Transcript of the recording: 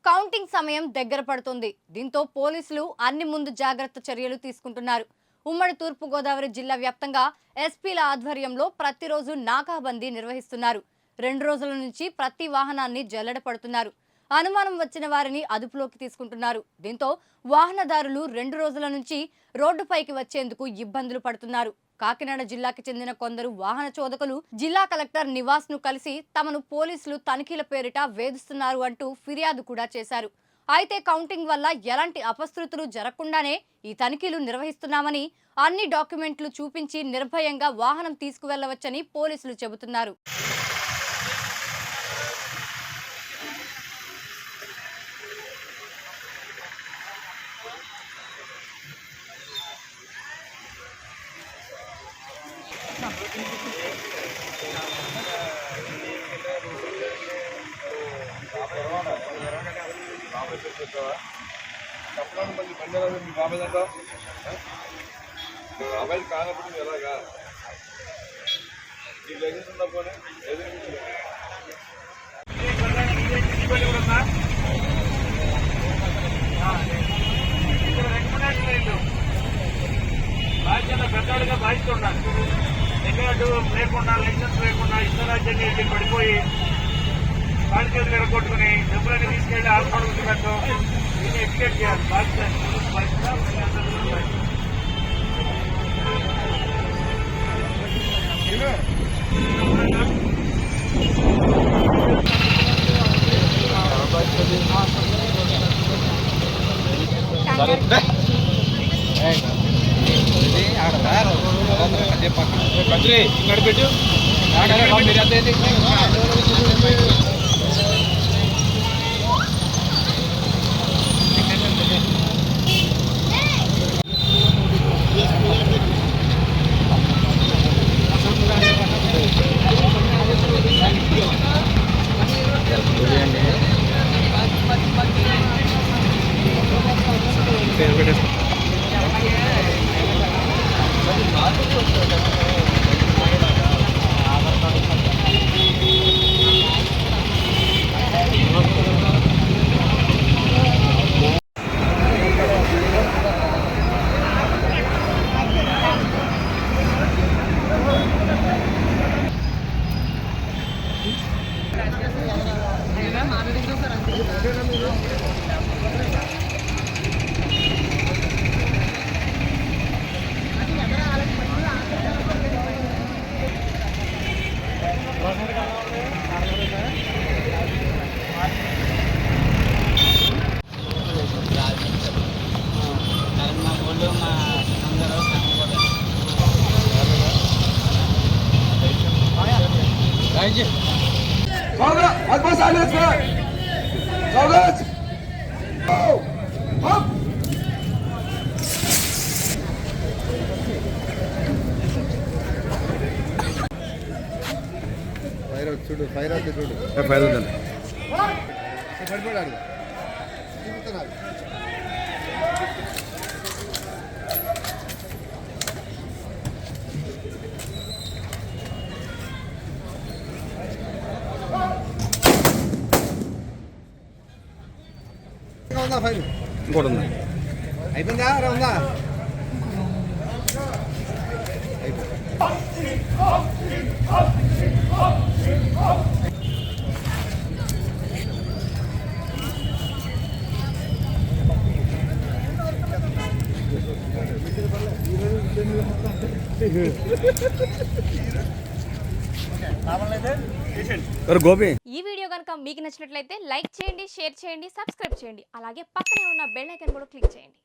Counting సమయం దగ్గర పడుతుంది. దీంతో పోలీసులు అన్ని ముందు జాగ్రత్త చర్యలు తీసుకుంటున్నారు. ఉమ్మడి తూర్పు గోదావరి జిల్లా వ్యాప్తంగా ఎస్పీల ఆధ్వర్యంలో ప్రతిరోజు నాకాబందీ నిర్వహిస్తున్నారు. 2 రోజుల నుంచి ప్రతి వాహనాన్ని జల్లెడ పడుతున్నారు. అనుమానం వచ్చిన వారిని అదుపులోకి తీసుకుంటున్నారు. దీంతో వాహనదారులు 2 రోజుల నుంచి రోడ్డుపైకి వచ్చేందుకు ఇబ్బందులు పడుతున్నారు. కాకినాడ జిల్లాకి చెందిన కొందరు వాహన చోదకులు జిల్లా కలెక్టర్ నివాస్ ను కలిసి తమను పోలీసులు తనిఖీల పేరిట వేధిస్తున్నారు అంటూ ఫిర్యాదు కూడా చేశారు. అయితే కౌంటింగ్ వల్ల ఎలాంటి అపశృతులు జరగకుండానే ఈ తనిఖీలు నిర్వహిస్తున్నామని, అన్ని డాక్యుమెంట్లు చూపించి నిర్భయంగా వాహనం తీసుకువెళ్లవచ్చని పోలీసులు చెబుతున్నారు. చెప్పడానికి మళ్ళీ బండి మీ బాబాయ్ అంట బాబాయ్ కానప్పుడు ఎలాగా ఈ లైసెన్స్ ఉన్న పోనీ బాధ్యత పెద్దవాడిగా బాధ్యత ఉండాలి. ఎక్కడ లేకుండా లైసెన్స్ లేకుండా ఇష్టరాజ్యాన్ని పడిపోయి కాడి చేతులు ఎడగొట్టుకుని డబ్బులన్నీ తీసుకెళ్లి హాస్పిటల్ పెట్టడం దీన్ని ఎడ్యుకేట్ చేయాలి. బాధ్యత పెట్టు చూడు ఫైర్ అవుతుంది చూడు ఫైర్ అవుతుంది పడిపోయాడు చూపుతున్నారు. ఉందా ఫైర్ ఇంకోటి ఉందా అయిపోయిందా ఉందా ఈ వీడియో కనుక మీకు నచ్చినట్లయితే లైక్ చేయండి, షేర్ చేయండి, సబ్స్క్రైబ్ చేయండి. అలాగే పక్కనే ఉన్న బెల్ ఐకాన్ కూడా క్లిక్ చేయండి.